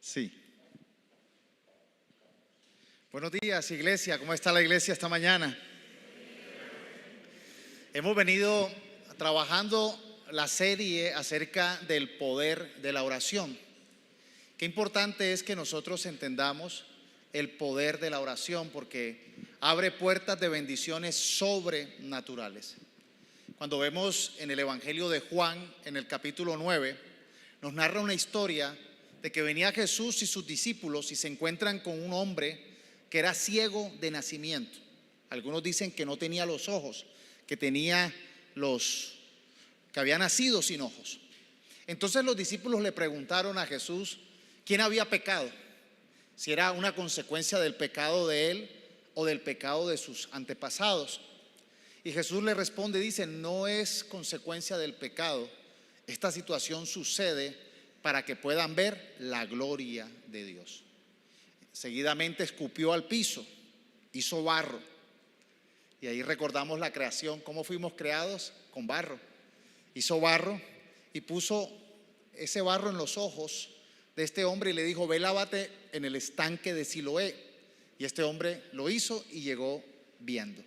Sí. Buenos días, iglesia. ¿Cómo está la iglesia esta mañana? Hemos venido trabajando la serie acerca del poder de la oración. Qué importante es que nosotros entendamos el poder de la oración, porque abre puertas de bendiciones sobrenaturales. Cuando vemos en el Evangelio de Juan, en el capítulo 9, nos narra una historia de que venía Jesús y sus discípulos y se encuentran con un hombre que era ciego de nacimiento. Algunos dicen que no tenía los ojos, que había nacido sin ojos. Entonces los discípulos le preguntaron a Jesús quién había pecado, si era una consecuencia del pecado de él o del pecado de sus antepasados. Y Jesús le responde, dice: no es consecuencia del pecado. Esta situación sucede para que puedan ver la gloria de Dios. Seguidamente escupió al piso, hizo barro. Y ahí recordamos la creación, cómo fuimos creados con barro. Hizo barro y puso ese barro en los ojos de este hombre y le dijo: ve, lávate en el estanque de Siloé. Y este hombre lo hizo y llegó viendo.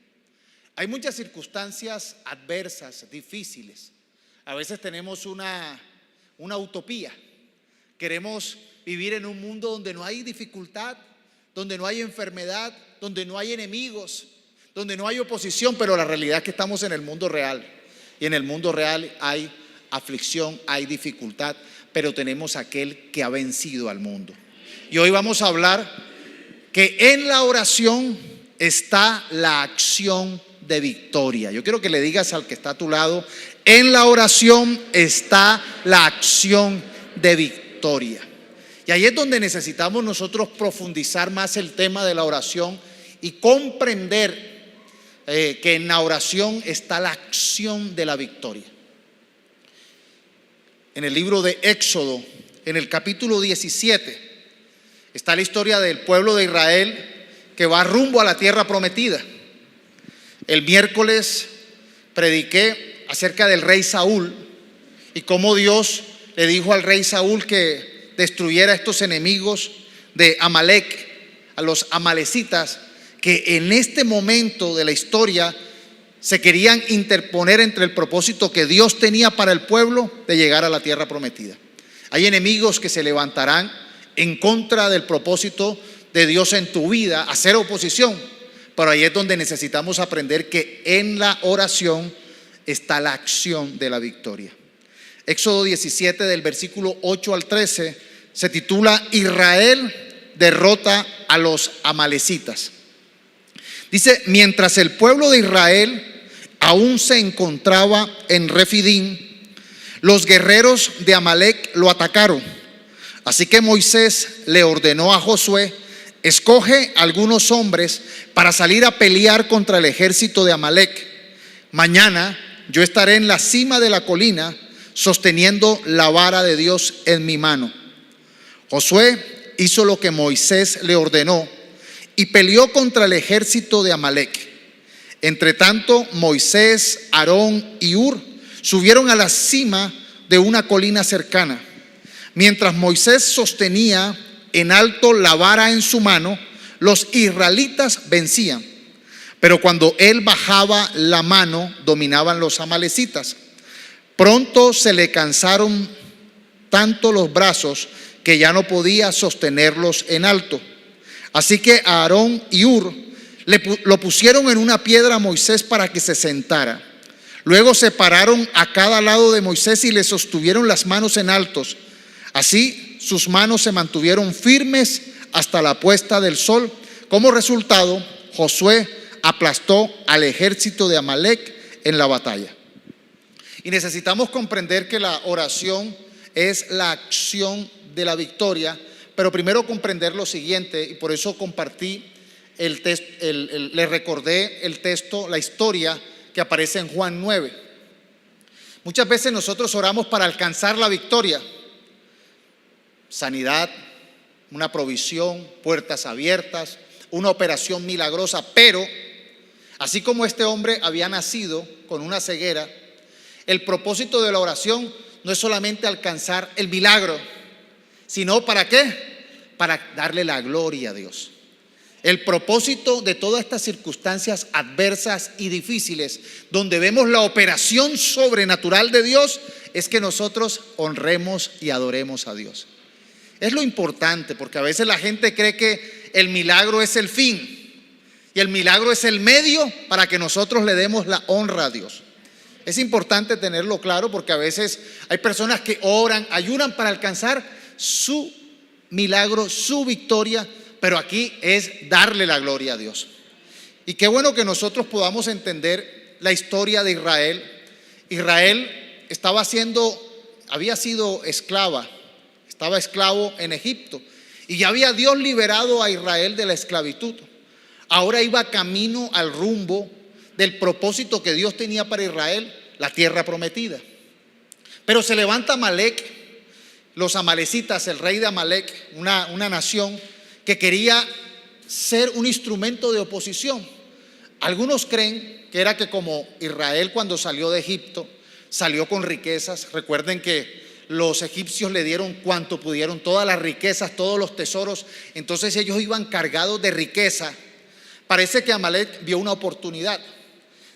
Hay muchas circunstancias adversas, difíciles. A veces tenemos una utopía. Queremos vivir en un mundo donde no hay dificultad, donde no hay enfermedad, donde no hay enemigos, donde no hay oposición, pero la realidad es que estamos en el mundo real. Y en el mundo real hay aflicción, hay dificultad, pero tenemos aquel que ha vencido al mundo. Y hoy vamos a hablar que en la oración está la acción de victoria. Yo quiero que le digas al que está a tu lado: en la oración está la acción de victoria. Y ahí es donde necesitamos nosotros profundizar más el tema de la oración y comprender que en la oración está la acción de la victoria. En el libro de Éxodo, en el capítulo 17, está la historia del pueblo de Israel que va rumbo a la tierra prometida. El miércoles prediqué acerca del rey Saúl y cómo Dios le dijo al rey Saúl que destruyera a estos enemigos de Amalek, a los amalecitas, que en este momento de la historia se querían interponer entre el propósito que Dios tenía para el pueblo de llegar a la tierra prometida. Hay enemigos que se levantarán en contra del propósito de Dios en tu vida, hacer oposición, pero ahí es donde necesitamos aprender que en la oración está la acción de la victoria. Éxodo 17, del versículo 8 al 13, se titula: Israel derrota a los amalecitas. Dice: mientras el pueblo de Israel aún se encontraba en Refidim, los guerreros de Amalek lo atacaron. Así que Moisés le ordenó a Josué: escoge algunos hombres para salir a pelear contra el ejército de Amalek. Mañana yo estaré en la cima de la colina sosteniendo la vara de Dios en mi mano. Josué hizo lo que Moisés le ordenó y peleó contra el ejército de Amalek. Entre tanto, Moisés, Aarón y Hur subieron a la cima de una colina cercana. Mientras Moisés sostenía en alto la vara en su mano, los israelitas vencían. Pero cuando él bajaba la mano, dominaban los amalecitas. Pronto se le cansaron tanto los brazos que ya no podía sostenerlos en alto. Así que Aarón y Hur lo pusieron en una piedra a Moisés para que se sentara. Luego se pararon a cada lado de Moisés y le sostuvieron las manos en altos. Así sus manos se mantuvieron firmes hasta la puesta del sol. Como resultado, Josué aplastó al ejército de Amalek en la batalla. Y necesitamos comprender que la oración es la acción de la victoria, pero primero comprender lo siguiente, y por eso compartí le recordé el texto, la historia que aparece en Juan 9. Muchas veces nosotros oramos para alcanzar la victoria: sanidad, una provisión, puertas abiertas, una operación milagrosa. Pero así como este hombre había nacido con una ceguera, el propósito de la oración no es solamente alcanzar el milagro, sino ¿para qué? para darle la gloria a Dios. El propósito de todas estas circunstancias adversas y difíciles, donde vemos la operación sobrenatural de Dios, es que nosotros honremos y adoremos a Dios. Es lo importante, porque a veces la gente cree que el milagro es el fin y el milagro es el medio para que nosotros le demos la honra a Dios. Es importante tenerlo claro, porque a veces hay personas que oran, ayunan para alcanzar su milagro, su victoria, pero aquí es darle la gloria a Dios. Y qué bueno que nosotros podamos entender la historia de Israel. Israel había sido esclava, estaba esclavo en Egipto, y ya había Dios liberado a Israel de la esclavitud. Ahora iba camino al rumbo del propósito que Dios tenía para Israel, la tierra prometida. Pero se levanta Amalek, los amalecitas, el rey de Amalek, una nación que quería ser un instrumento de oposición. Algunos creen que era que como Israel cuando salió de Egipto, salió con riquezas. Recuerden que los egipcios le dieron cuanto pudieron, todas las riquezas, todos los tesoros. Entonces ellos iban cargados de riqueza. Parece que Amalek vio una oportunidad.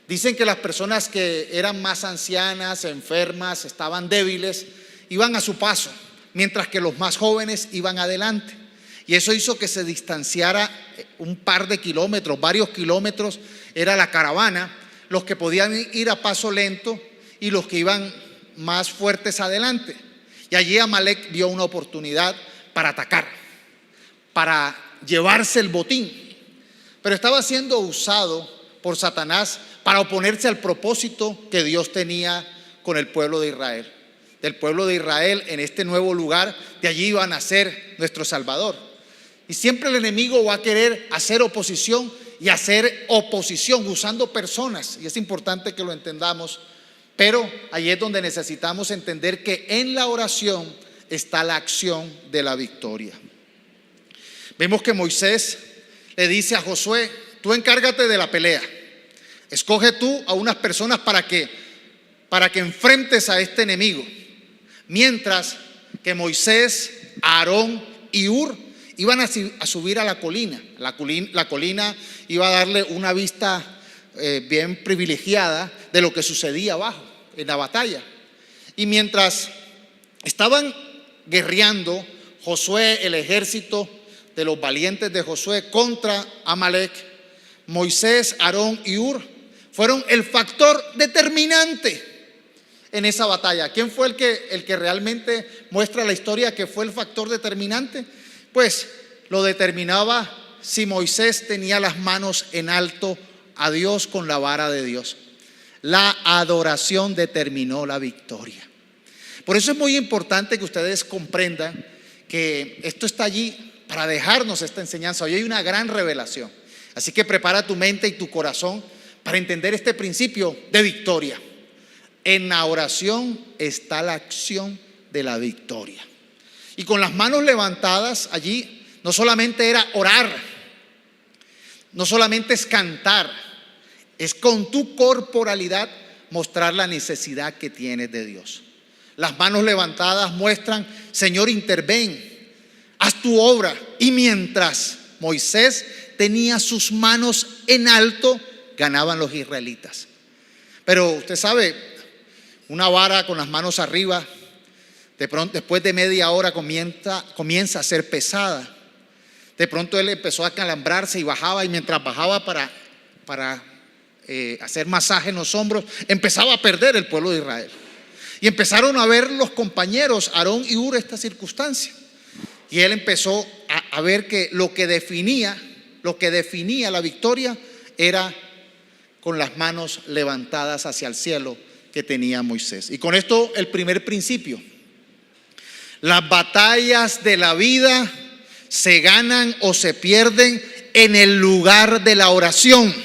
Dicen que las personas que eran más ancianas, enfermas, estaban débiles, iban a su paso, mientras que los más jóvenes iban adelante. Y eso hizo que se distanciara un par de kilómetros, varios kilómetros, era la caravana, los que podían ir a paso lento y los que iban más fuertes adelante. Y allí Amalek vio una oportunidad para atacar, para llevarse el botín. Pero estaba siendo usado por Satanás para oponerse al propósito que Dios tenía con el pueblo de Israel. Del pueblo de Israel en este nuevo lugar, de allí iba a nacer nuestro Salvador. Y siempre el enemigo va a querer hacer oposición y hacer oposición usando personas, y es importante que lo entendamos. Pero ahí es donde necesitamos entender que en la oración está la acción de la victoria. Vemos que Moisés le dice a Josué: tú encárgate de la pelea, escoge tú a unas personas para que enfrentes a este enemigo. Mientras que Moisés, Aarón y Hur iban a subir a la colina. La colina iba a darle una vista bien privilegiada de lo que sucedía abajo en la batalla. Y mientras estaban guerreando Josué, el ejército de los valientes de Josué contra Amalek, Moisés, Aarón y Hur fueron el factor determinante en esa batalla. ¿Quién fue el que realmente muestra la historia que fue el factor determinante? Pues lo determinaba si Moisés tenía las manos en alto a Dios con la vara de Dios. La adoración determinó la victoria. Por eso es muy importante que ustedes comprendan que esto está allí para dejarnos esta enseñanza. Hoy hay una gran revelación. Así que prepara tu mente y tu corazón para entender este principio de victoria. En la oración está la acción de la victoria. Y con las manos levantadas allí, no solamente era orar, no solamente es cantar, es con tu corporalidad mostrar la necesidad que tienes de Dios. Las manos levantadas muestran: Señor, interven, haz tu obra. Y mientras Moisés tenía sus manos en alto, ganaban los israelitas. Pero usted sabe, una vara con las manos arriba, de pronto después de media hora comienza a ser pesada. De pronto él empezó a calambrarse y bajaba, y mientras bajaba para hacer masaje en los hombros, empezaba a perder el pueblo de Israel. Y empezaron a ver los compañeros Aarón y Hur esta circunstancia. Y él empezó a ver que lo que definía la victoria era con las manos levantadas hacia el cielo que tenía Moisés. Y con esto el primer principio: las batallas de la vida se ganan o se pierden en el lugar de la oración,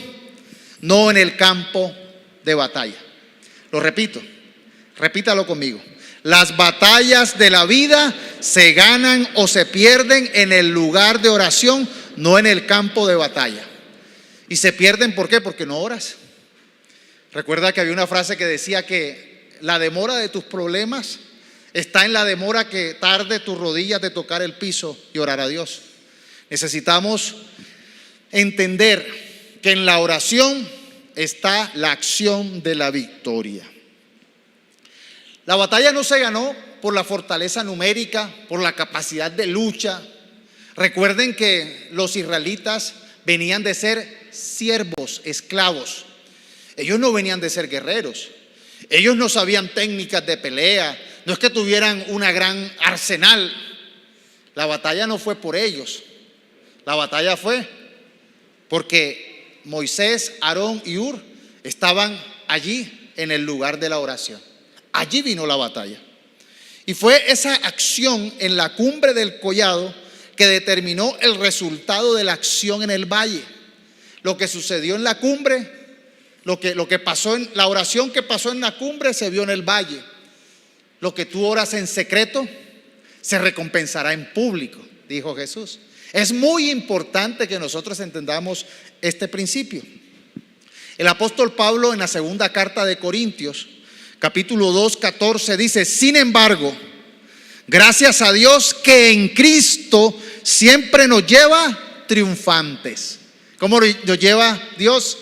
no en el campo de batalla. Lo repito, repítalo conmigo: las batallas de la vida se ganan o se pierden en el lugar de oración, no en el campo de batalla. Y se pierden, ¿por qué? Porque no oras. Recuerda que había una frase que decía que la demora de tus problemas está en la demora que tarde tus rodillas de tocar el piso y orar a Dios. Necesitamos entender que en la oración está la acción de la victoria. La batalla no se ganó por la fortaleza numérica, por la capacidad de lucha. Recuerden que los israelitas venían de ser siervos, esclavos. Ellos no venían de ser guerreros. Ellos no sabían técnicas de pelea. No es que tuvieran una gran arsenal. La batalla no fue por ellos. La batalla fue porque Moisés, Aarón y Hur estaban allí en el lugar de la oración. Allí vino la batalla. Y fue esa acción en la cumbre del collado que determinó el resultado de la acción en el valle. Lo que sucedió en la cumbre, lo que pasó en la oración que pasó en la cumbre se vio en el valle. Lo que tú oras en secreto se recompensará en público, dijo Jesús. Es muy importante que nosotros entendamos este principio. El apóstol Pablo en la segunda carta de Corintios, capítulo 2, 14 dice: sin embargo, gracias a Dios que en Cristo siempre nos lleva triunfantes. ¿Cómo nos lleva Dios?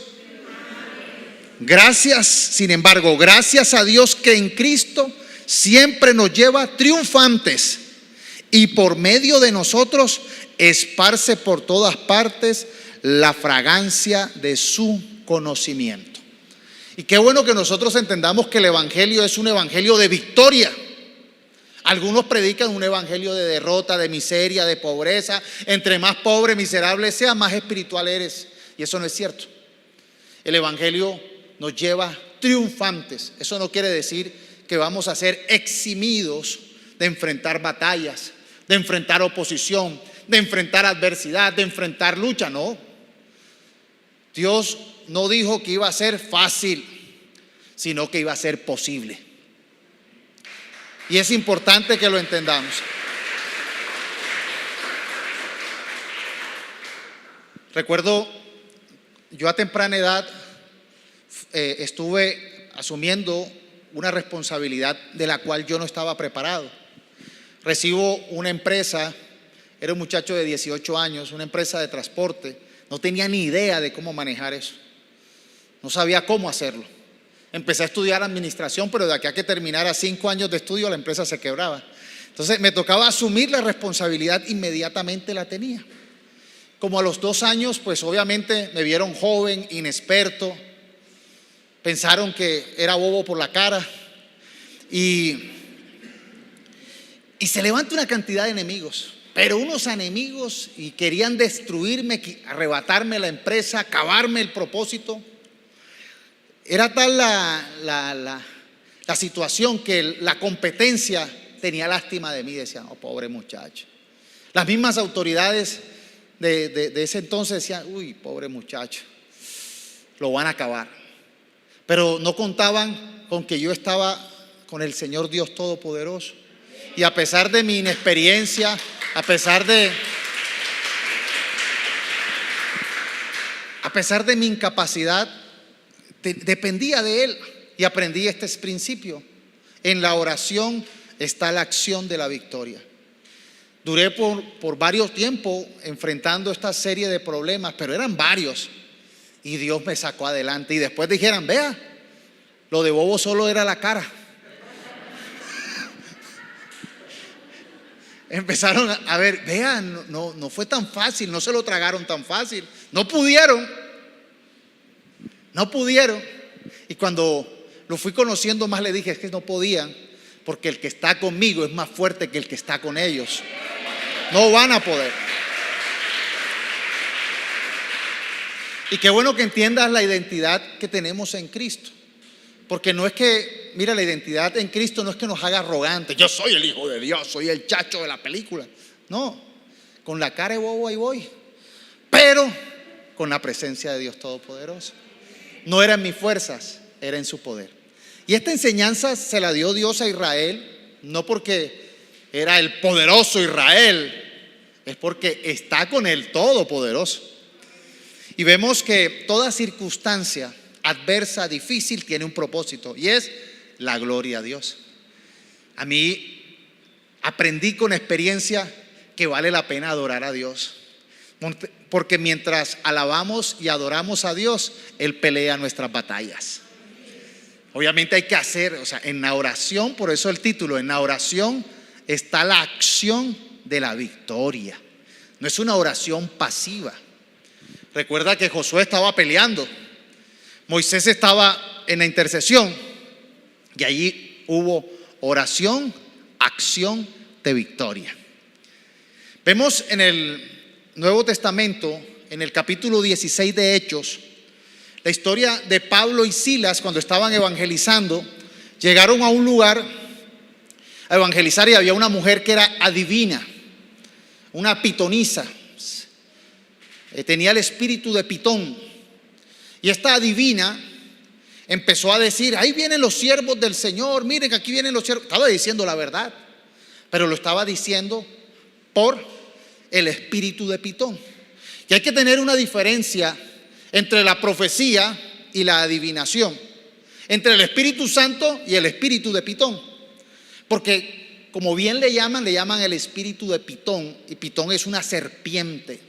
Sin embargo, gracias a Dios que en Cristo siempre nos lleva triunfantes, y por medio de nosotros esparce por todas partes la fragancia de su conocimiento. Y qué bueno que nosotros entendamos que el evangelio es un evangelio de victoria. Algunos predican un evangelio de derrota, de miseria, de pobreza. Entre más pobre, miserable sea, más espiritual eres. Y eso no es cierto. El evangelio nos lleva triunfantes. Eso no quiere decir que vamos a ser eximidos de enfrentar batallas, de enfrentar oposición, de enfrentar adversidad, de enfrentar lucha. No. Dios no dijo que iba a ser fácil, sino que iba a ser posible. Y es importante que lo entendamos. Recuerdo, yo a temprana edad estuve asumiendo una responsabilidad de la cual yo no estaba preparado. Recibo una empresa, era un muchacho de 18 años, una empresa de transporte. No tenía ni idea de cómo manejar eso. No sabía cómo hacerlo. Empecé a estudiar administración, pero de aquí a que terminara 5 años de estudio la empresa se quebraba. Entonces me tocaba asumir la responsabilidad, inmediatamente la tenía. Como a los 2 años, pues obviamente me vieron joven, inexperto, pensaron que era bobo por la cara y se levanta una cantidad de enemigos, pero unos enemigos, y querían destruirme, arrebatarme la empresa, acabarme el propósito. Era tal la situación que la competencia tenía lástima de mí. Decían: oh, pobre muchacho. Las mismas autoridades de ese entonces decían: uy, pobre muchacho, lo van a acabar. Pero no contaban con que yo estaba con el Señor Dios Todopoderoso. Y a pesar de mi inexperiencia, a pesar de mi incapacidad, dependía de Él, y aprendí este principio. En la oración está la acción de la victoria. Duré por varios tiempos enfrentando esta serie de problemas, pero eran varios, y Dios me sacó adelante. Y después dijeran: vea, lo de bobo solo era la cara. Empezaron a ver: vean, no fue tan fácil, no se lo tragaron tan fácil, no pudieron. Y cuando lo fui conociendo más, le dije: es que no podían, porque el que está conmigo es más fuerte que el que está con ellos. No van a poder. Y qué bueno que entiendas la identidad que tenemos en Cristo. Porque no es que, mira, la identidad en Cristo no es que nos haga arrogantes. Yo soy el hijo de Dios, soy el chacho de la película. No, con la cara de bobo ahí voy, pero con la presencia de Dios Todopoderoso. No eran mis fuerzas, era en su poder. Y esta enseñanza se la dio Dios a Israel, no porque era el poderoso Israel, es porque está con el Todopoderoso. Y vemos que toda circunstancia adversa, difícil, tiene un propósito, y es la gloria a Dios. A mí aprendí con experiencia que vale la pena adorar a Dios. Porque mientras alabamos y adoramos a Dios, Él pelea nuestras batallas. Obviamente hay que hacer, en la oración, por eso el título, en la oración está la acción de la victoria. No es una oración pasiva. Recuerda que Josué estaba peleando, Moisés estaba en la intercesión y allí hubo oración, acción de victoria. Vemos en el Nuevo Testamento, en el capítulo 16 de Hechos, la historia de Pablo y Silas cuando estaban evangelizando. Llegaron a un lugar a evangelizar y había una mujer que era adivina, una pitonisa. Tenía el espíritu de Pitón. Y esta adivina empezó a decir: ahí vienen los siervos del Señor, miren que aquí vienen los siervos. Estaba diciendo la verdad, pero lo estaba diciendo por el espíritu de Pitón. Y hay que tener una diferencia entre la profecía y la adivinación, entre el Espíritu Santo y el espíritu de Pitón. Porque como bien le llaman el espíritu de Pitón, y Pitón es una serpiente.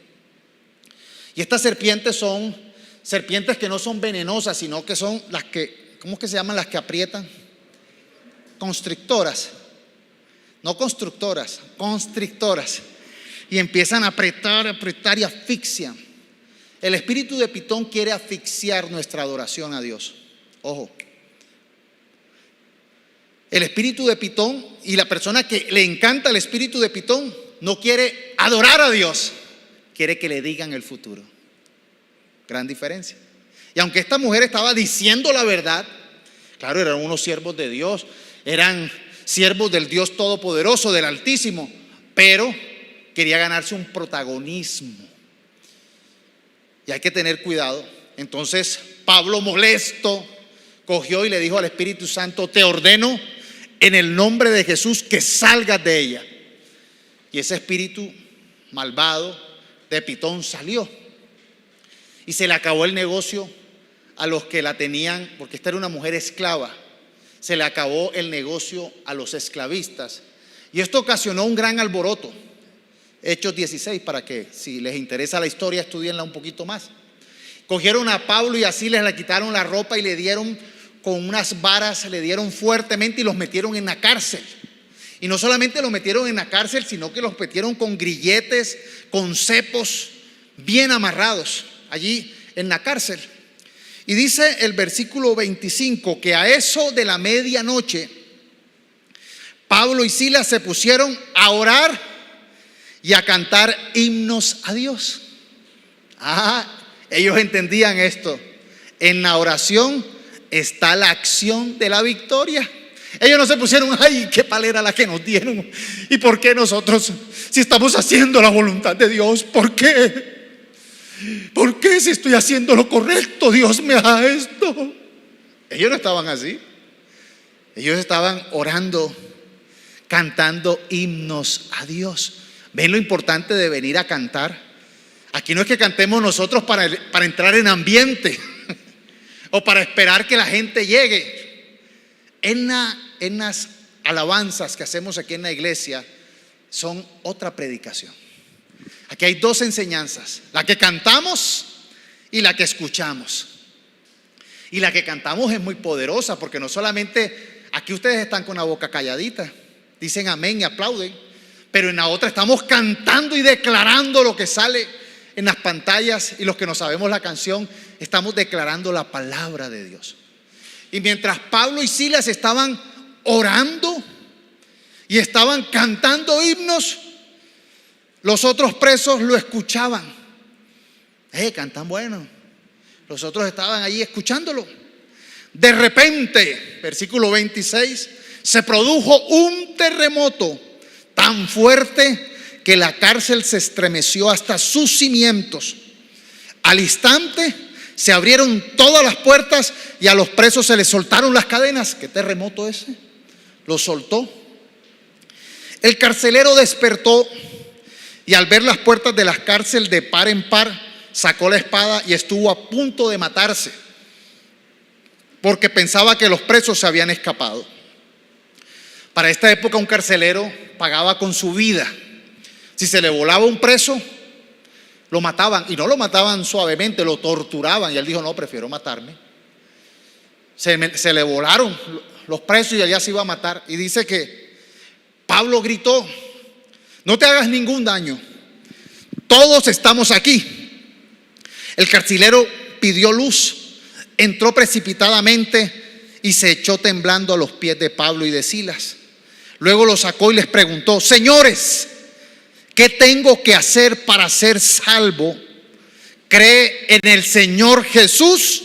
Y estas serpientes son serpientes que no son venenosas, sino que son las que, ¿cómo es que se llaman las que aprietan? Constrictoras. No constructoras, constrictoras. Y empiezan a apretar y asfixian. El espíritu de Pitón quiere asfixiar nuestra adoración a Dios. Ojo. El espíritu de Pitón y la persona que le encanta el espíritu de Pitón no quiere adorar a Dios, quiere que le digan el futuro. Gran diferencia. Y aunque esta mujer estaba diciendo la verdad, claro, eran unos siervos de Dios, eran siervos del Dios Todopoderoso, del Altísimo, pero quería ganarse un protagonismo. Y hay que tener cuidado. Entonces Pablo, molesto, cogió y le dijo al Espíritu Santo: te ordeno en el nombre de Jesús que salgas de ella. Y ese espíritu malvado de Pitón salió. Y se le acabó el negocio a los que la tenían, porque esta era una mujer esclava. Se le acabó el negocio a los esclavistas. Y esto ocasionó un gran alboroto. Hechos 16, para que si les interesa la historia, estudienla un poquito más. Cogieron a Pablo y así le quitaron la ropa y le dieron con unas varas, le dieron fuertemente y los metieron en la cárcel. Y no solamente los metieron en la cárcel, sino que los metieron con grilletes, con cepos, bien amarrados allí en la cárcel. Y dice el versículo 25 que a eso de la medianoche Pablo y Silas se pusieron a orar y a cantar himnos a Dios. Ellos entendían esto. En la oración está la acción de la victoria. Ellos no se pusieron: ay, qué palera la que nos dieron. ¿Y por qué nosotros, si estamos haciendo la voluntad de Dios? ¿Por qué? ¿Por qué si estoy haciendo lo correcto, Dios me da esto? Ellos no estaban así. Ellos estaban orando, cantando himnos a Dios. ¿Ven lo importante de venir a cantar? Aquí no es que cantemos nosotros para entrar en ambiente o para esperar que la gente llegue. En las alabanzas que hacemos aquí en la iglesia son otra predicación. Aquí hay dos enseñanzas: la que cantamos y la que escuchamos. Y la que cantamos es muy poderosa, porque no solamente aquí ustedes están con la boca calladita, dicen amén y aplauden, pero en la otra estamos cantando y declarando lo que sale en las pantallas, y los que no sabemos la canción estamos declarando la palabra de Dios. Y mientras Pablo y Silas estaban orando y estaban cantando himnos, los otros presos lo escuchaban. Cantan bueno. Los otros estaban allí escuchándolo. De repente, versículo 26, se produjo un terremoto tan fuerte que la cárcel se estremeció hasta sus cimientos. Al instante se abrieron todas las puertas y a los presos se les soltaron las cadenas. ¿Qué terremoto ese? Lo soltó. El carcelero despertó y al ver las puertas de la cárcel de par en par, sacó la espada y estuvo a punto de matarse, porque pensaba que los presos se habían escapado. Para esta época un carcelero pagaba con su vida. Si se le volaba un preso, lo mataban, y no lo mataban suavemente, lo torturaban, y él dijo: no, prefiero matarme. Se le volaron los presos y allá se iba a matar. Y dice que Pablo gritó: no te hagas ningún daño, todos estamos aquí. El carcelero pidió luz, entró precipitadamente y se echó temblando a los pies de Pablo y de Silas. Luego los sacó y les preguntó: señores, ¿qué tengo que hacer para ser salvo? Cree en el Señor Jesús,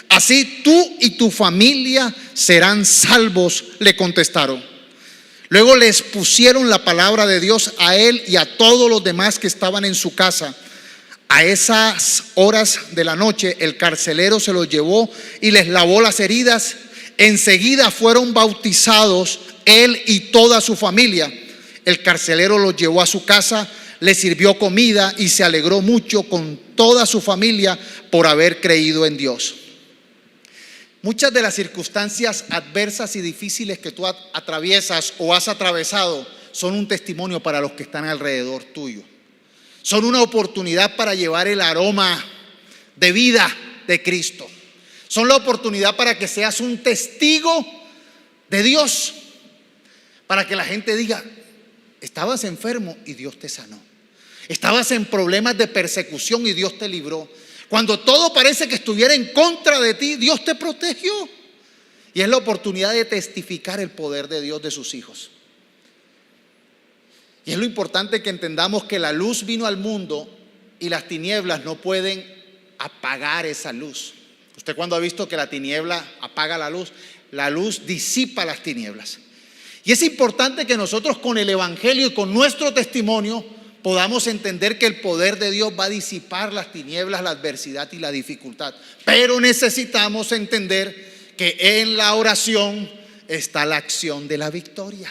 así tú y tu familia serán salvos, le contestaron. Luego les pusieron la palabra de Dios a él y a todos los demás que estaban en su casa. A esas horas de la noche el carcelero se los llevó y les lavó las heridas. Enseguida fueron bautizados él y toda su familia. El carcelero los llevó a su casa, les sirvió comida y se alegró mucho con toda su familia por haber creído en Dios. Muchas de las circunstancias adversas y difíciles que tú atraviesas o has atravesado son un testimonio para los que están alrededor tuyo. Son una oportunidad para llevar el aroma de vida de Cristo. Son la oportunidad para que seas un testigo de Dios, para que la gente diga: estabas enfermo y Dios te sanó. Estabas en problemas de persecución y Dios te libró. Cuando todo parece que estuviera en contra de ti, Dios te protegió. Y es la oportunidad de testificar el poder de Dios de sus hijos. Y es lo importante que entendamos que la luz vino al mundo y las tinieblas no pueden apagar esa luz. Usted, cuando ha visto que la tiniebla apaga la luz disipa las tinieblas. Y es importante que nosotros, con el evangelio y con nuestro testimonio, podamos entender que el poder de Dios va a disipar las tinieblas, la adversidad y la dificultad. Pero necesitamos entender que en la oración está la acción de la victoria.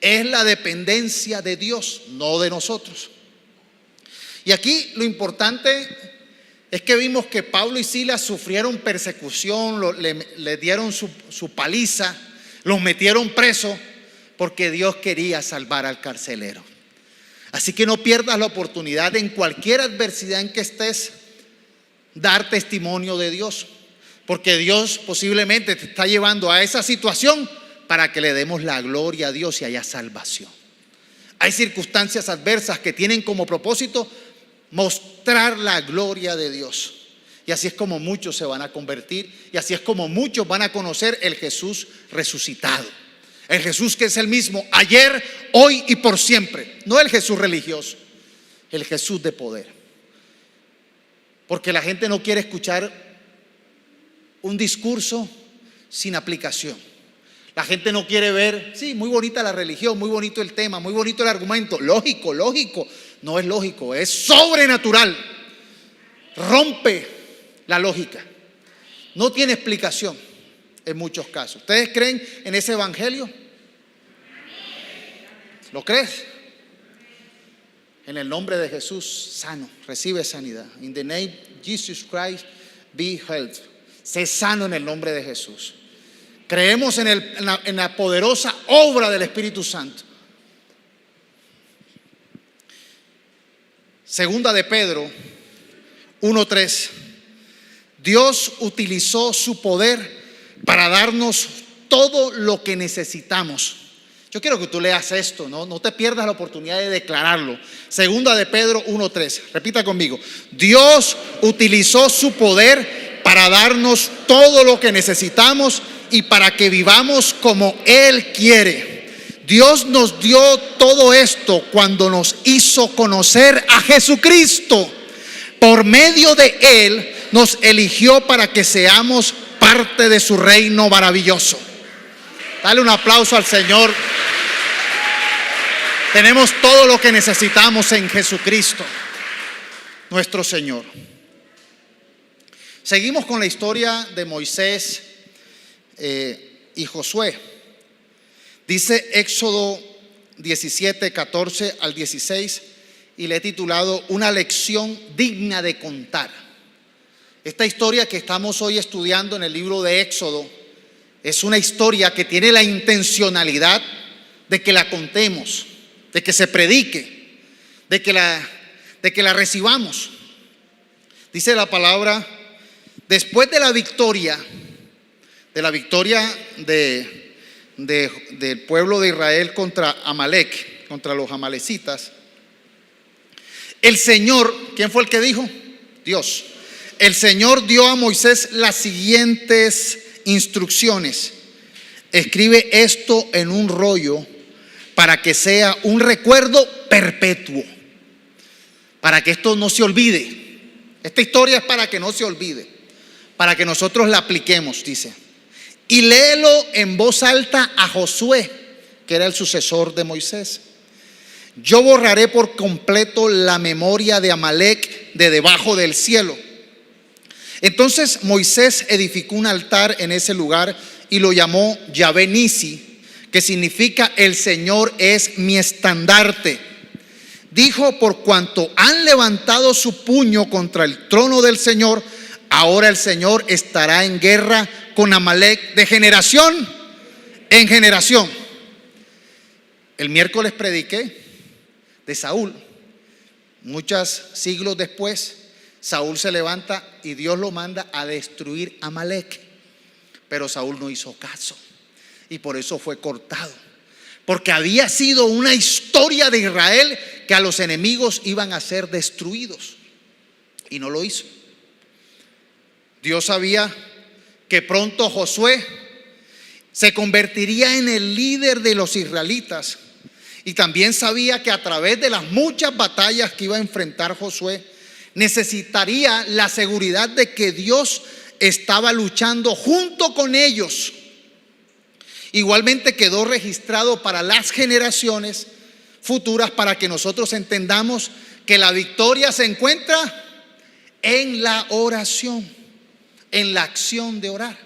Es la dependencia de Dios, no de nosotros. Y aquí lo importante es que vimos que Pablo y Silas sufrieron persecución, le dieron su paliza, los metieron presos, porque Dios quería salvar al carcelero. Así que no pierdas la oportunidad, en cualquier adversidad en que estés, dar testimonio de Dios, porque Dios posiblemente te está llevando a esa situación para que le demos la gloria a Dios y haya salvación. Hay circunstancias adversas que tienen como propósito mostrar la gloria de Dios. Y así es como muchos se van a convertir, y así es como muchos van a conocer el Jesús resucitado. El Jesús que es el mismo ayer, hoy y por siempre. No el Jesús religioso, el Jesús de poder. Porque la gente no quiere escuchar un discurso sin aplicación. La gente no quiere ver: sí, muy bonita la religión, muy bonito el tema, muy bonito el argumento. Lógico. No es lógico, es sobrenatural. Rompe la lógica. No tiene explicación en muchos casos. ¿Ustedes creen en ese evangelio? ¿Lo crees? En el nombre de Jesús, sano, recibe sanidad. In the name of Jesus Christ, be healed. Sé sano en el nombre de Jesús. Creemos en la poderosa obra del Espíritu Santo. Segunda de Pedro 1:3. Dios utilizó su poder para darnos todo lo que necesitamos. Yo quiero que tú leas esto, no te pierdas la oportunidad de declararlo. Segunda de Pedro 1:3. Repita conmigo: Dios utilizó su poder para darnos todo lo que necesitamos y para que vivamos como Él quiere. Dios nos dio todo esto cuando nos hizo conocer a Jesucristo. Por medio de Él nos eligió para que seamos parte de su reino maravilloso. Dale un aplauso al Señor. Tenemos todo lo que necesitamos en Jesucristo, nuestro Señor. Seguimos con la historia de Moisés y Josué. Dice Éxodo 17, 14 al 16, y le he titulado Una lección digna de contar. Esta historia que estamos hoy estudiando en el libro de Éxodo es una historia que tiene la intencionalidad de que la contemos, de que se predique, de que la recibamos. Dice la palabra, después de la victoria del pueblo de Israel contra Amalek, contra los amalecitas, el Señor, ¿quién fue el que dijo? Dios. El Señor dio a Moisés las siguientes instrucciones: escribe esto en un rollo para que sea un recuerdo perpetuo, para que esto no se olvide. Esta historia es para que no se olvide, para que nosotros la apliquemos, dice. Y léelo en voz alta a Josué, que era el sucesor de Moisés. Yo borraré por completo la memoria de Amalek de debajo del cielo. Entonces Moisés edificó un altar en ese lugar y lo llamó Yahvé Nisi, que significa el Señor es mi estandarte. Dijo, por cuanto han levantado su puño contra el trono del Señor, ahora el Señor estará en guerra con Amalek de generación en generación. El miércoles prediqué de Saúl. Muchos siglos después, Saúl se levanta y Dios lo manda a destruir a Amalek, pero Saúl no hizo caso y por eso fue cortado, porque había sido una historia de Israel que a los enemigos iban a ser destruidos y no lo hizo. Dios sabía que pronto Josué se convertiría en el líder de los israelitas, y también sabía que a través de las muchas batallas que iba a enfrentar Josué, necesitaría la seguridad de que Dios estaba luchando junto con ellos. Igualmente quedó registrado para las generaciones futuras, para que nosotros entendamos que la victoria se encuentra en la oración, en la acción de orar.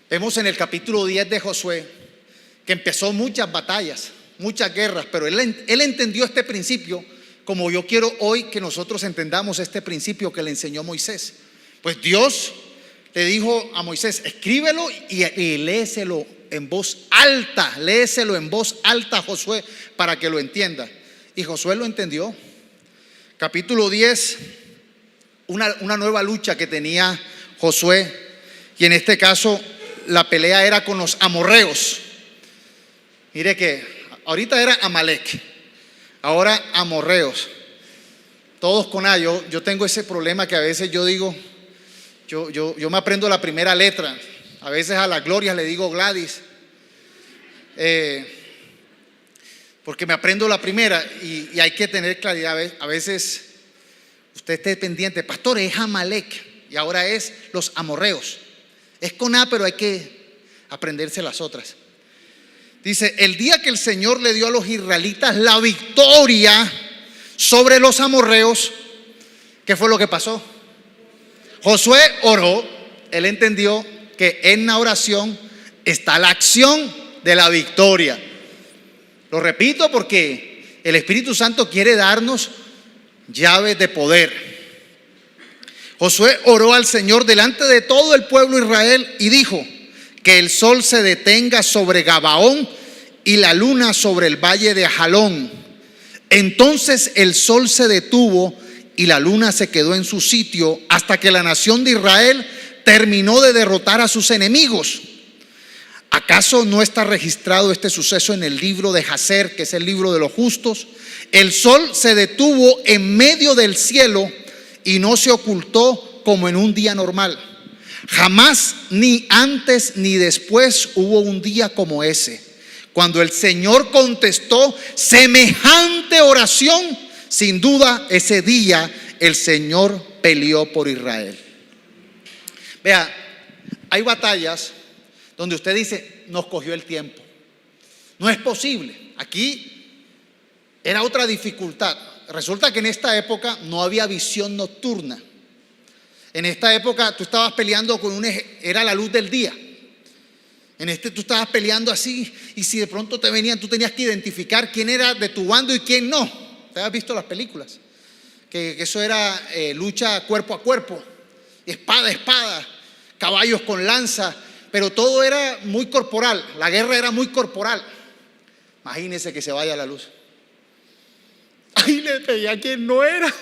Vemos en el capítulo 10 de Josué que empezó muchas batallas, muchas guerras, pero él entendió este principio, como yo quiero hoy que nosotros entendamos este principio que le enseñó Moisés. Pues Dios le dijo a Moisés, escríbelo y léeselo en voz alta, a Josué, para que lo entienda. Y Josué lo entendió. Capítulo 10, una nueva lucha que tenía Josué, y en este caso la pelea era con los amorreos. Mire que ahorita era Amalek, ahora amorreos, todos con A. Yo tengo ese problema que a veces yo digo, yo me aprendo la primera letra, a veces a la Gloria le digo Gladys, porque me aprendo la primera y hay que tener claridad. A veces usted esté pendiente, pastor, es Amalek y ahora es los amorreos, es con A, pero hay que aprenderse las otras. Dice, el día que el Señor le dio a los israelitas la victoria sobre los amorreos, ¿qué fue lo que pasó? Josué oró. Él entendió que en la oración está la acción de la victoria. Lo repito porque el Espíritu Santo quiere darnos llaves de poder. Josué oró al Señor delante de todo el pueblo de Israel y dijo, que el sol se detenga sobre Gabaón y la luna sobre el valle de Ajalón. Entonces el sol se detuvo y la luna se quedó en su sitio hasta que la nación de Israel terminó de derrotar a sus enemigos. ¿Acaso no está registrado este suceso en el libro de Jacer, que es el libro de los justos? El sol se detuvo en medio del cielo y no se ocultó como en un día normal. Jamás, ni antes ni después, hubo un día como ese, cuando el Señor contestó semejante oración. Sin duda, ese día el Señor peleó por Israel. Vea, hay batallas donde usted dice, nos cogió el tiempo. No es posible. Aquí era otra dificultad. Resulta que en esta época no había visión nocturna. En esta época tú estabas peleando con era la luz del día. Tú estabas peleando así, y si de pronto te venían, tú tenías que identificar quién era de tu bando y quién no. ¿Te has visto las películas? Que eso era lucha cuerpo a cuerpo, espada a espada, caballos con lanza, pero todo era muy corporal. La guerra era muy corporal. Imagínense que se vaya la luz. Ahí le pegué a quien no era.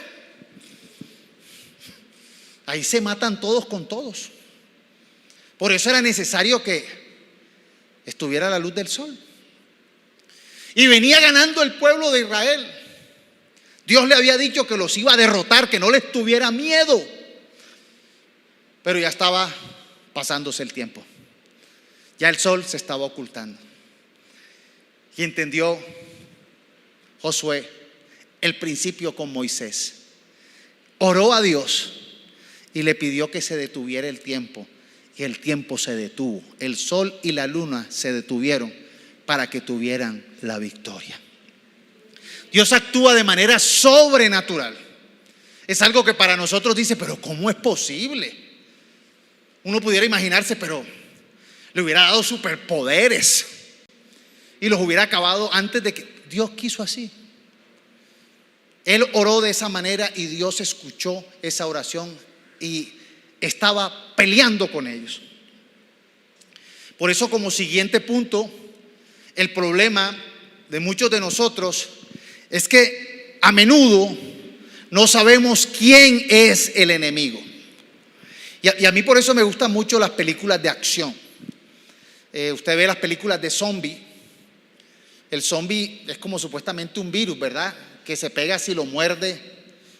Ahí se matan todos con todos. Por eso era necesario que estuviera la luz del sol. Y venía ganando el pueblo de Israel. Dios le había dicho que los iba a derrotar, que no les tuviera miedo. Pero ya estaba pasándose el tiempo. Ya el sol se estaba ocultando. Y entendió Josué el principio con Moisés. Oró a Dios y le pidió que se detuviera el tiempo. Y el tiempo se detuvo. El sol y la luna se detuvieron para que tuvieran la victoria. Dios actúa de manera sobrenatural. Es algo que para nosotros dice, pero ¿cómo es posible? Uno pudiera imaginarse, pero le hubiera dado superpoderes y los hubiera acabado antes de que Dios quiso así. Él oró de esa manera y Dios escuchó esa oración y estaba peleando con ellos. Por eso, como siguiente punto, el problema de muchos de nosotros es que a menudo no sabemos quién es el enemigo. Y a mí por eso me gustan mucho las películas de acción. Usted ve las películas de zombie. El zombie es como supuestamente un virus, ¿verdad? Que se pega si lo muerde,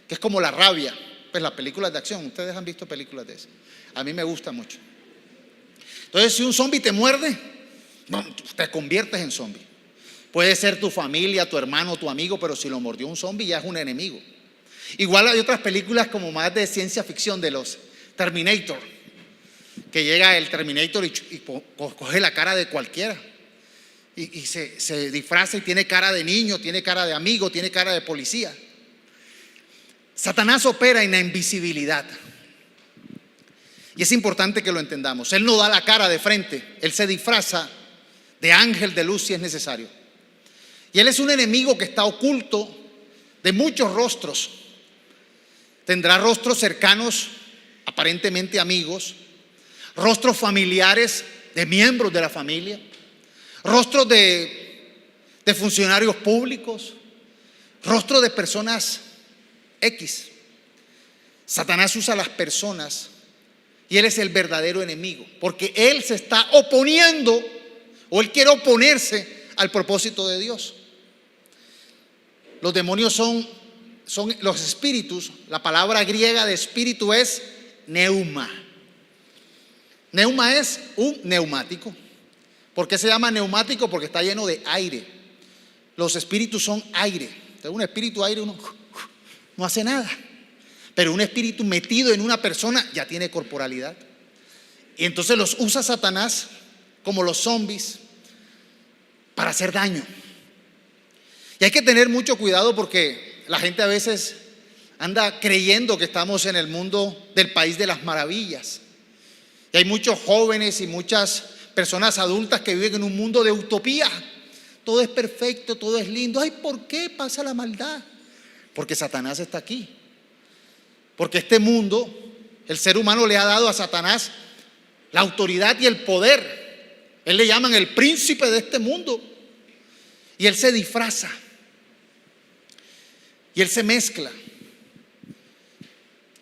que es como la rabia. Pues las películas de acción, ustedes han visto películas de eso. A mí me gusta mucho. Entonces, si un zombie te muerde, te conviertes en zombie. Puede ser tu familia, tu hermano, tu amigo, pero si lo mordió un zombie ya es un enemigo. Igual hay otras películas como más de ciencia ficción, de los Terminator, que llega el Terminator y coge la cara de cualquiera y se disfraza y tiene cara de niño, tiene cara de amigo, tiene cara de policía. Satanás opera en la invisibilidad y es importante que lo entendamos. Él no da la cara de frente, él se disfraza de ángel de luz si es necesario. Y él es un enemigo que está oculto de muchos rostros. Tendrá rostros cercanos, aparentemente amigos, rostros familiares de miembros de la familia, rostros de funcionarios públicos, rostros de personas X. Satanás usa a las personas y él es el verdadero enemigo, porque él se está oponiendo o él quiere oponerse al propósito de Dios. Los demonios son los espíritus. La palabra griega de espíritu es neuma. Neuma es un neumático. ¿Por qué se llama neumático? Porque está lleno de aire. Los espíritus son aire. Entonces, un espíritu aire no hace nada. Pero un espíritu metido en una persona ya tiene corporalidad. Y entonces los usa Satanás como los zombies para hacer daño. Y hay que tener mucho cuidado porque la gente a veces anda creyendo que estamos en el mundo del país de las maravillas. Y hay muchos jóvenes y muchas personas adultas que viven en un mundo de utopía. Todo es perfecto, todo es lindo. Ay, ¿por qué pasa la maldad? Porque Satanás está aquí. Porque este mundo, el ser humano le ha dado a Satanás la autoridad y el poder. Él le llaman el príncipe de este mundo. Y él se disfraza. Y él se mezcla.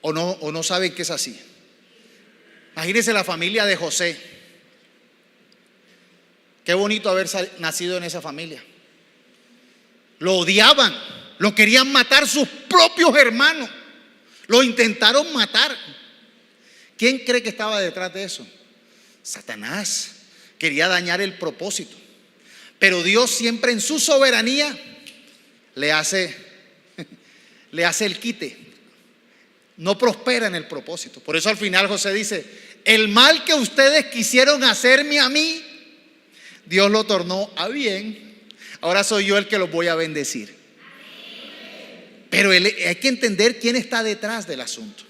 O no saben que es así. Imagínense la familia de José. Qué bonito haber nacido en esa familia. Lo odiaban, lo querían matar sus propios hermanos. Lo intentaron matar. ¿Quién cree que estaba detrás de eso? Satanás. Quería dañar el propósito. Pero Dios siempre en su soberanía le hace el quite. No prospera en el propósito. Por eso al final José dice: el mal que ustedes quisieron hacerme a mí, Dios lo tornó a bien. Ahora soy yo el que los voy a bendecir. Pero hay que entender quién está detrás del asunto.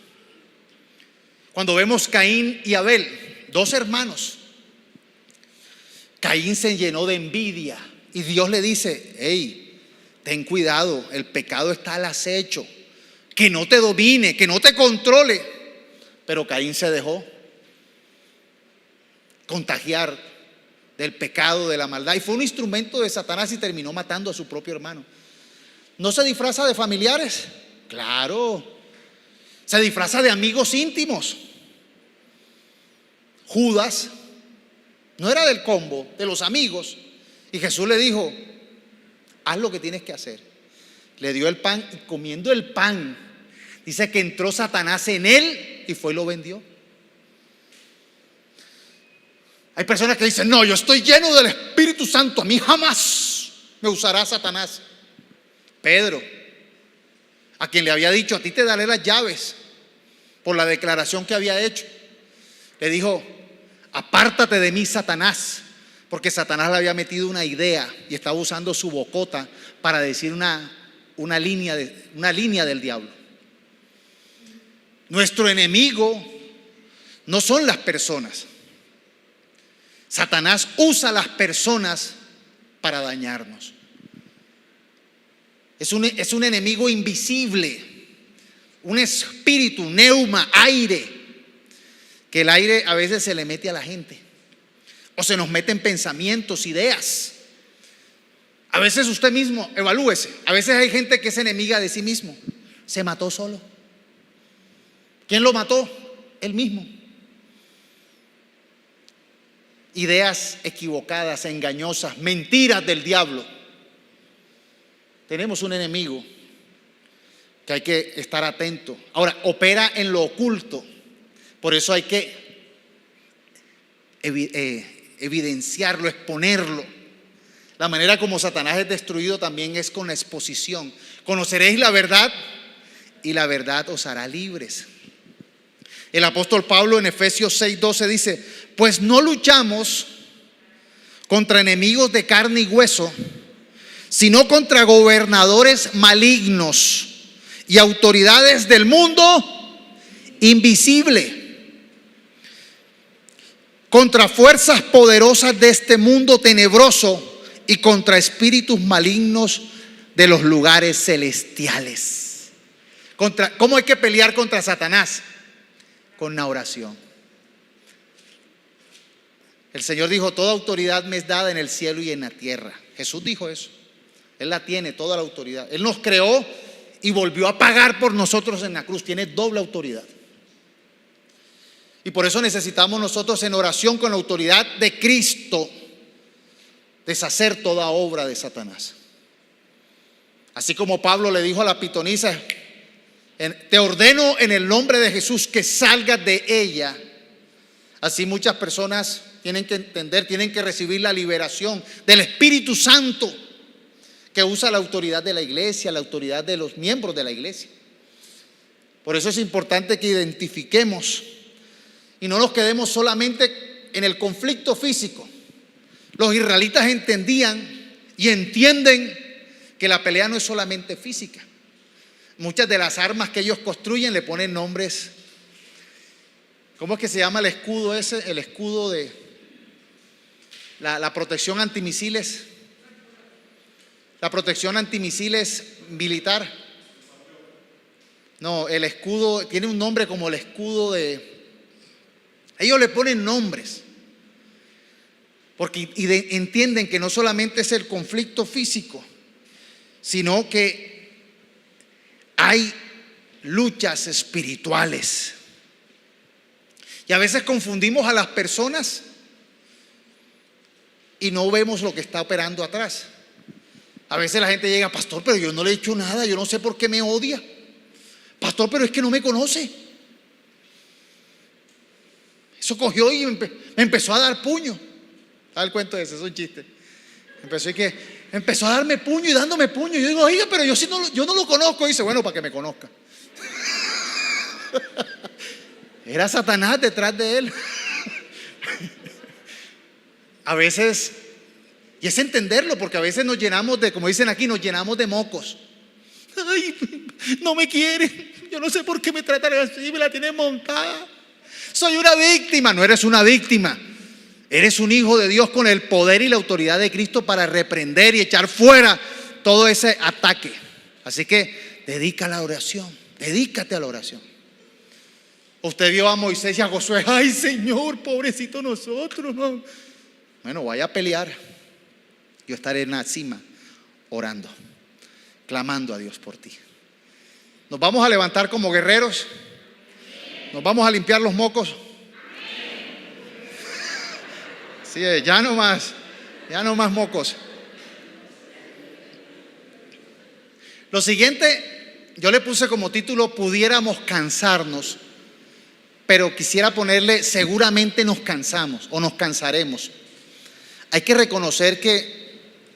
Cuando vemos Caín y Abel, dos hermanos, Caín se llenó de envidia y Dios le dice: hey, ten cuidado, el pecado está al acecho, que no te domine, que no te controle. Pero Caín se dejó contagiar del pecado, de la maldad. Y fue un instrumento de Satanás y terminó matando a su propio hermano. ¿No se disfraza de familiares? Claro. Se disfraza de amigos íntimos. Judas no era del combo, de los amigos. Y Jesús le dijo: haz lo que tienes que hacer. Le dio el pan y comiendo el pan, dice que entró Satanás en él y fue y lo vendió. Hay personas que dicen: no, yo estoy lleno del Espíritu Santo, a mí jamás me usará Satanás. Pedro, a quien le había dicho: a ti te daré las llaves, por la declaración que había hecho, le dijo: apártate de mí, Satanás, porque Satanás le había metido una idea y estaba usando su bocota para decir una línea del diablo. Nuestro enemigo no son las personas. Satanás usa a las personas para dañarnos. Es un enemigo invisible, un espíritu, neuma, aire, que el aire a veces se le mete a la gente o se nos meten pensamientos, ideas. A veces usted mismo, evalúese, a veces hay gente que es enemiga de sí mismo. Se mató solo. ¿Quién lo mató? Él mismo. Ideas equivocadas, engañosas, mentiras del diablo. Tenemos un enemigo que hay que estar atento. Ahora, opera en lo oculto. Por eso hay que evidenciarlo, exponerlo. La manera como Satanás es destruido también es con la exposición. Conoceréis la verdad y la verdad os hará libres. El apóstol Pablo en Efesios 6:12 dice: pues no luchamos contra enemigos de carne y hueso, sino contra gobernadores malignos y autoridades del mundo invisible, contra fuerzas poderosas de este mundo tenebroso y contra espíritus malignos de los lugares celestiales. ¿Cómo hay que pelear contra Satanás? Con la oración. El Señor dijo: toda autoridad me es dada en el cielo y en la tierra. Jesús dijo eso. Él la tiene, toda la autoridad. Él nos creó y volvió a pagar por nosotros en la cruz. Tiene doble autoridad. Y por eso necesitamos nosotros en oración con la autoridad de Cristo deshacer toda obra de Satanás. Así como Pablo le dijo a la pitonisa: te ordeno en el nombre de Jesús que salgas de ella. Así muchas personas tienen que entender, tienen que recibir la liberación del Espíritu Santo, que usa la autoridad de la iglesia, la autoridad de los miembros de la iglesia. Por eso es importante que identifiquemos y no nos quedemos solamente en el conflicto físico. Los israelitas entendían y entienden que la pelea no es solamente física. Muchas de las armas que ellos construyen le ponen nombres. ¿Cómo es que se llama el escudo ese? El escudo de la protección antimisiles. La protección antimisiles militar. No, el escudo tiene un nombre como el escudo de... Ellos le ponen nombres porque entienden que no solamente es el conflicto físico, sino que hay luchas espirituales. Y a veces confundimos a las personas y no vemos lo que está operando atrás. A veces la gente llega: pastor, pero yo no le he hecho nada, yo no sé por qué me odia. Pastor, pero es que no me conoce. Eso cogió y me empezó a dar puño. ¿Sabes el cuento ese? Es un chiste. Empezó a darme puño y dándome puño. Yo digo: oiga, pero yo no lo conozco. Y dice: bueno, para que me conozca. Era Satanás detrás de él. A veces, y es entenderlo, porque a veces nos llenamos de, como dicen aquí, nos llenamos de mocos. Ay, no me quieren. Yo no sé por qué me tratan así, me la tienen montada. Soy una víctima. No eres una víctima. Eres un hijo de Dios con el poder y la autoridad de Cristo para reprender y echar fuera todo ese ataque. Así que dedica a la oración. Dedícate a la oración. Usted vio a Moisés y a Josué: ay, Señor, pobrecito nosotros, ¿no? Bueno, vaya a pelear. Yo estaré en la cima orando, clamando a Dios por ti. Nos vamos a levantar como guerreros. Nos vamos a limpiar los mocos. Sí, ya no más mocos. Lo siguiente, yo le puse como título: pudiéramos cansarnos, pero quisiera ponerle: seguramente nos cansamos o nos cansaremos. Hay que reconocer que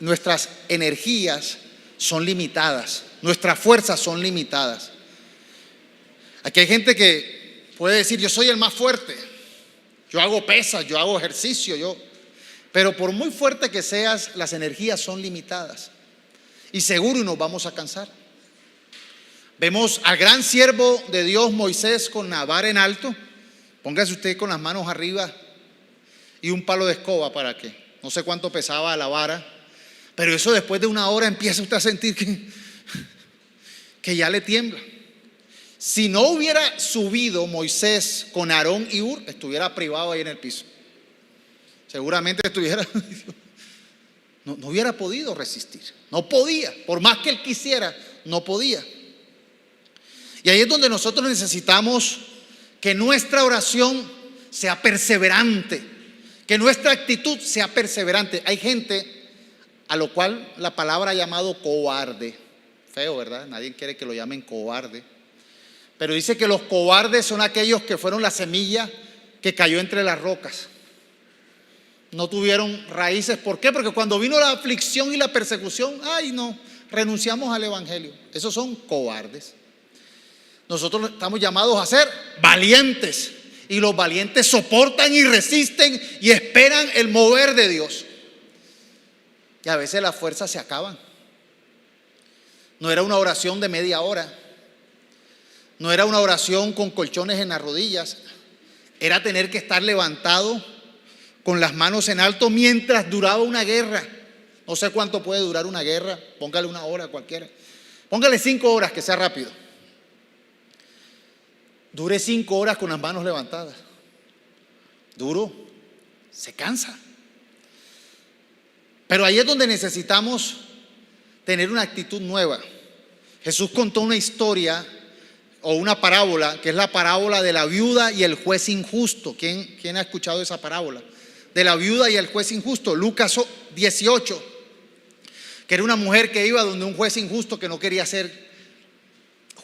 nuestras energías son limitadas, nuestras fuerzas son limitadas. Aquí hay gente que puede decir: yo soy el más fuerte, yo hago pesas, yo hago ejercicio, pero por muy fuerte que seas, las energías son limitadas y seguro nos vamos a cansar. Vemos al gran siervo de Dios Moisés con la vara en alto. Póngase usted con las manos arriba y un palo de escoba para que, no sé cuánto pesaba la vara, pero eso después de una hora empieza usted a sentir que ya le tiembla. Si no hubiera subido Moisés con Aarón y Hur, estuviera privado ahí en el piso. Seguramente no hubiera podido resistir. No podía, por más que él quisiera, no podía. Y ahí es donde nosotros necesitamos que nuestra oración sea perseverante, que nuestra actitud sea perseverante. Hay gente a lo cual la palabra ha llamado cobarde. Feo, ¿verdad? Nadie quiere que lo llamen cobarde. Pero dice que los cobardes son aquellos que fueron la semilla que cayó entre las rocas. No tuvieron raíces. ¿Por qué? Porque cuando vino la aflicción y la persecución, renunciamos al evangelio. Esos son cobardes. Nosotros estamos llamados a ser valientes, y los valientes soportan y resisten y esperan el mover de Dios. Y a veces las fuerzas se acaban. No era una oración de media hora, no era una oración con colchones en las rodillas, era tener que estar levantado con las manos en alto mientras duraba una guerra. No sé cuánto puede durar una guerra, póngale una hora cualquiera, póngale 5 horas, que sea rápido. Dure 5 horas con las manos levantadas. Duro, se cansa. Pero ahí es donde necesitamos tener una actitud nueva. Jesús contó una historia o una parábola, que es la parábola de la viuda y el juez injusto. ¿Quién ha escuchado esa parábola? De la viuda y el juez injusto. Lucas 18, que era una mujer que iba donde un juez injusto que no quería hacer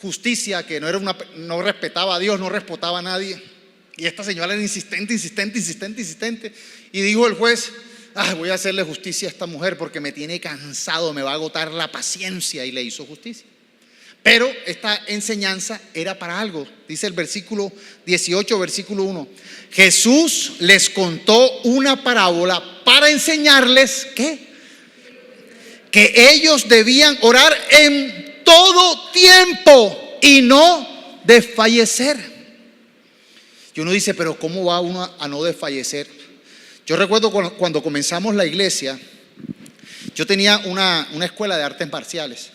justicia, que no respetaba a Dios, no respetaba a nadie. Y esta señora era insistente. Y dijo el juez: voy a hacerle justicia a esta mujer porque me tiene cansado, me va a agotar la paciencia. Y le hizo justicia. Pero esta enseñanza era para algo. Dice el versículo 18, versículo 1: Jesús les contó una parábola para enseñarles que ellos debían orar en todo tiempo y no desfallecer. Y uno dice: pero ¿cómo va uno a no desfallecer? Yo recuerdo cuando comenzamos la iglesia, yo tenía una escuela de artes marciales.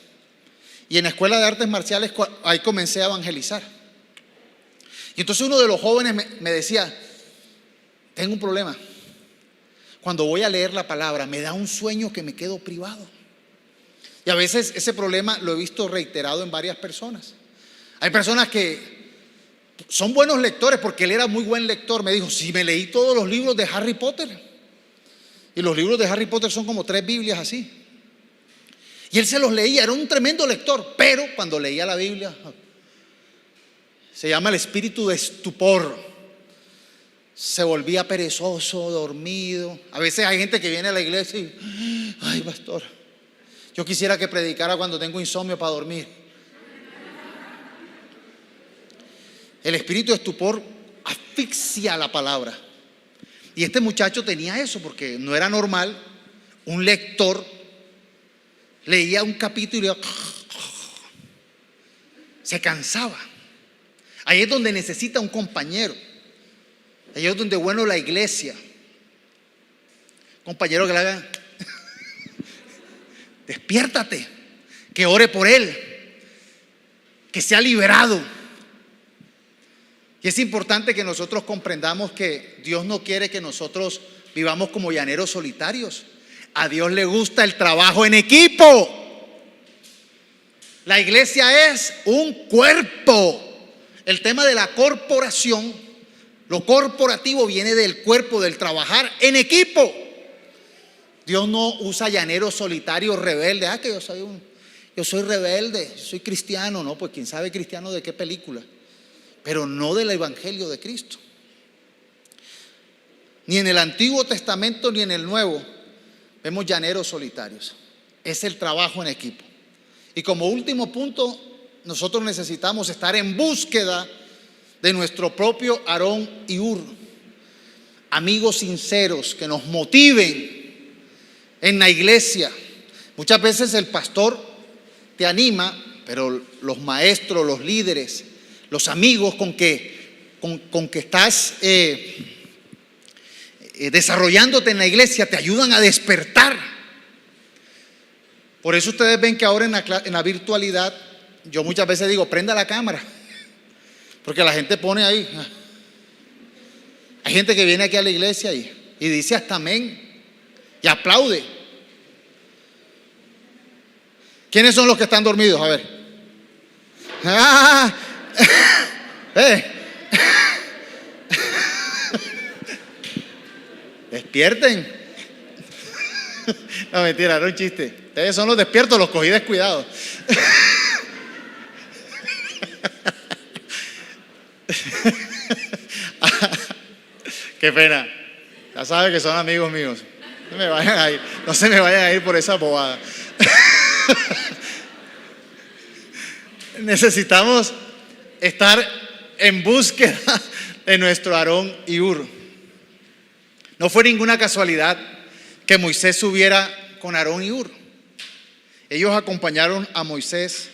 Y en la escuela de artes marciales ahí comencé a evangelizar. Y entonces uno de los jóvenes me decía: tengo un problema. Cuando voy a leer la palabra me da un sueño que me quedo privado. Y a veces ese problema lo he visto reiterado en varias personas. Hay personas que son buenos lectores, porque él era muy buen lector. Me dijo: si me leí todos los libros de Harry Potter. Y los libros de Harry Potter son como 3 Biblias así. Y él se los leía, era un tremendo lector. Pero cuando leía la Biblia, se llama el espíritu de estupor. Se volvía perezoso, dormido. A veces hay gente que viene a la iglesia y: ay, pastor, yo quisiera que predicara cuando tengo insomnio para dormir. El espíritu de estupor asfixia la palabra. Y este muchacho tenía eso, porque no era normal. Un lector leía un capítulo y se cansaba. Ahí es donde necesita un compañero. Ahí es donde bueno la iglesia. Compañero que le haga: despiértate, que ore por él, que sea liberado. Y es importante que nosotros comprendamos que Dios no quiere que nosotros vivamos como llaneros solitarios. A Dios le gusta el trabajo en equipo. La iglesia es un cuerpo. El tema de la corporación, lo corporativo viene del cuerpo, del trabajar en equipo. Dios no usa llaneros solitarios rebeldes. Que yo soy rebelde, soy cristiano. No, pues quién sabe cristiano de qué película, pero no del evangelio de Cristo. Ni en el Antiguo Testamento ni en el Nuevo vemos llaneros solitarios. Es el trabajo en equipo. Y como último punto, nosotros necesitamos estar en búsqueda de nuestro propio Aarón y Hur. Amigos sinceros que nos motiven en la iglesia. Muchas veces el pastor te anima, pero los maestros, los líderes, los amigos con que estás desarrollándote en la iglesia te ayudan a despertar. Por eso ustedes ven que ahora en la virtualidad yo muchas veces digo, prenda la cámara, porque la gente pone ahí. Hay gente que viene aquí a la iglesia y dice hasta amén y aplaude. ¿Quiénes son los que están dormidos? A ver. Despierten. No, mentira, era un chiste. Ustedes son los despiertos, los cogí descuidados. Qué pena. Ya saben que son amigos míos. No se me vayan a ir por esa bobada. Necesitamos estar en búsqueda de nuestro Aarón y Hur. No fue ninguna casualidad que Moisés subiera con Aarón y Hur. Ellos acompañaron a Moisés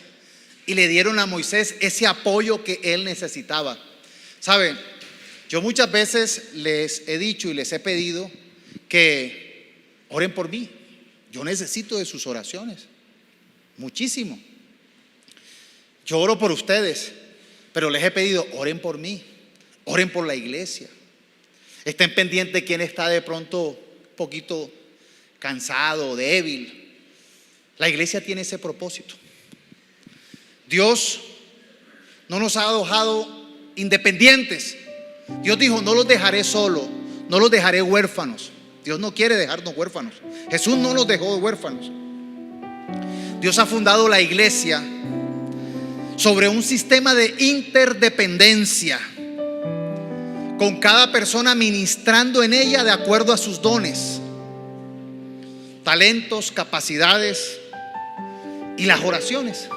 y le dieron a Moisés ese apoyo que él necesitaba. ¿Saben? Yo muchas veces les he dicho y les he pedido que oren por mí. Yo necesito de sus oraciones, muchísimo. Yo oro por ustedes, pero les he pedido, oren por mí, oren por la iglesia. Estén pendientes de quién está de pronto un poquito cansado, débil. La iglesia tiene ese propósito. Dios no nos ha dejado independientes. Dios dijo, no los dejaré solos, no los dejaré huérfanos. Dios no quiere dejarnos huérfanos. Jesús no nos dejó huérfanos. Dios ha fundado la iglesia sobre un sistema de interdependencia, con cada persona ministrando en ella de acuerdo a sus dones, talentos, capacidades y las oraciones.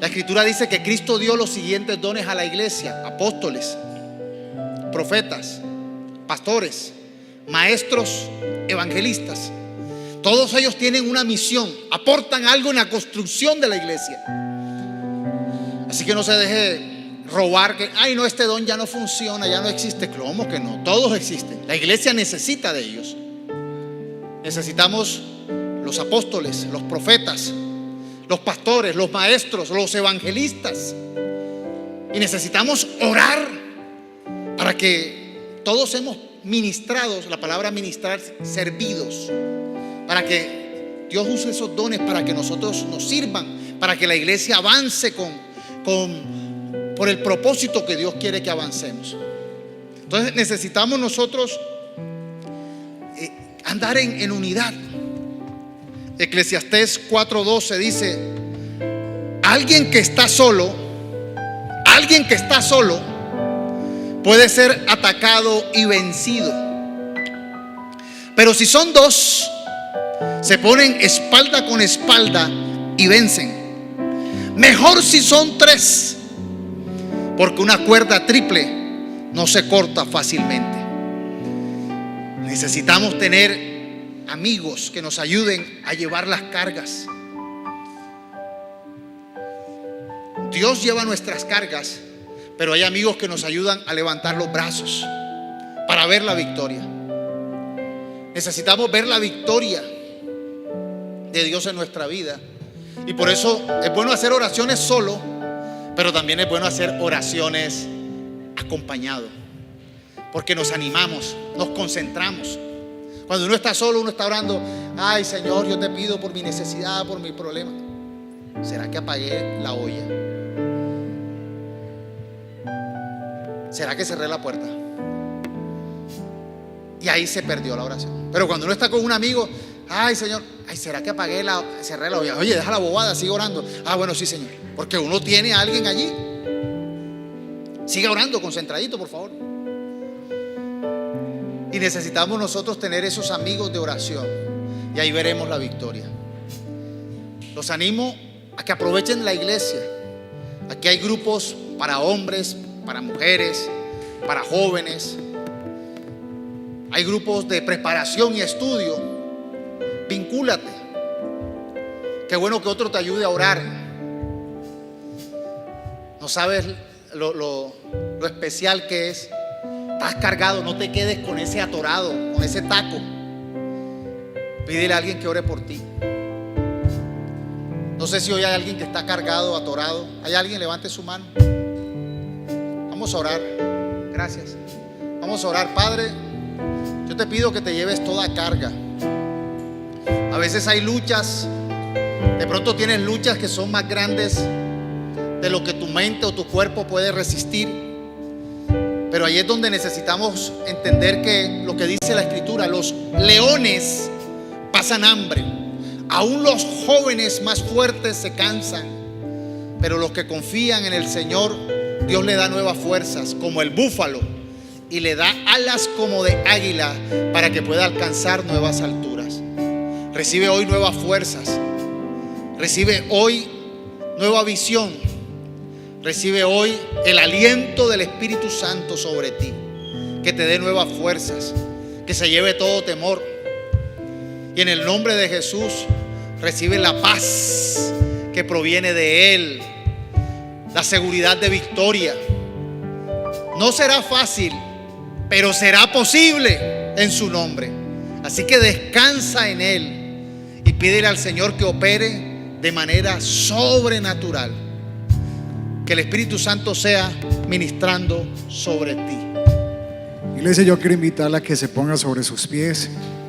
La escritura dice que Cristo dio los siguientes dones a la iglesia: apóstoles, profetas, pastores, maestros, evangelistas. Todos ellos tienen una misión, aportan algo en la construcción de la iglesia. Así que no se deje robar que, no, este don ya no funciona, ya no existe. ¿Cómo que no? Todos existen. La iglesia necesita de ellos. Necesitamos los apóstoles, los profetas, los pastores, los maestros, los evangelistas. Y necesitamos orar para que todos seamos ministrados. La palabra ministrar, servidos, para que Dios use esos dones para que nosotros nos sirvan, para que la iglesia avance por el propósito que Dios quiere que avancemos. Entonces necesitamos nosotros andar en unidad. Eclesiastés 4:12 dice: alguien que está solo puede ser atacado y vencido, pero si son dos, se ponen espalda con espalda y vencen. Mejor si son tres, porque una cuerda triple no se corta fácilmente. Necesitamos tener amigos que nos ayuden a llevar las cargas. Dios lleva nuestras cargas, pero hay amigos que nos ayudan a levantar los brazos para ver la victoria. Necesitamos ver la victoria de Dios en nuestra vida. Y por eso es bueno hacer oraciones solo, pero también es bueno hacer oraciones acompañado. porque nos animamos, nos concentramos. Cuando uno está solo, uno está orando: ay, Señor, yo te pido por mi necesidad, por mi problema. ¿Será que apagué la olla? ¿Será que cerré la puerta? Y ahí se perdió la oración. Pero cuando uno está con un amigo: ay, Señor, ay, ¿será que cerré la olla? Oye, deja la bobada, sigue orando. Ah, bueno, sí, Señor. Porque uno tiene a alguien allí. Siga orando, concentradito, por favor. Y necesitamos nosotros tener esos amigos de oración, y ahí veremos la victoria. Los animo a que aprovechen la iglesia. Aquí hay grupos para hombres, para mujeres, para jóvenes. Hay grupos de preparación y estudio. Vincúlate. Qué bueno que otro te ayude a orar. No sabes lo especial que es. Estás cargado, no te quedes con ese atorado, con ese taco. Pídele a alguien que ore por ti. No sé si hoy hay alguien que está cargado, atorado. ¿Hay alguien? Levante su mano. Vamos a orar. Gracias. Vamos a orar. Padre, yo te pido que te lleves toda carga. A veces hay luchas. De pronto tienes luchas que son más grandes de lo que tu mente o tu cuerpo puede resistir. Pero ahí es donde necesitamos entender que lo que dice la Escritura: los leones pasan hambre, aún los jóvenes más fuertes se cansan, pero los que confían en el Señor, Dios le da nuevas fuerzas, como el búfalo, y le da alas como de águila para que pueda alcanzar nuevas alturas. Recibe hoy nuevas fuerzas. Recibe hoy nueva visión. Recibe hoy el aliento del Espíritu Santo sobre ti, que te dé nuevas fuerzas, que se lleve todo temor. Y en el nombre de Jesús, recibe la paz que proviene de Él, la seguridad de victoria. No será fácil, pero será posible en su nombre. Así que descansa en Él y pídele al Señor que opere de manera sobrenatural. Que el Espíritu Santo sea ministrando sobre ti. Iglesia, yo quiero invitarla a que se ponga sobre sus pies.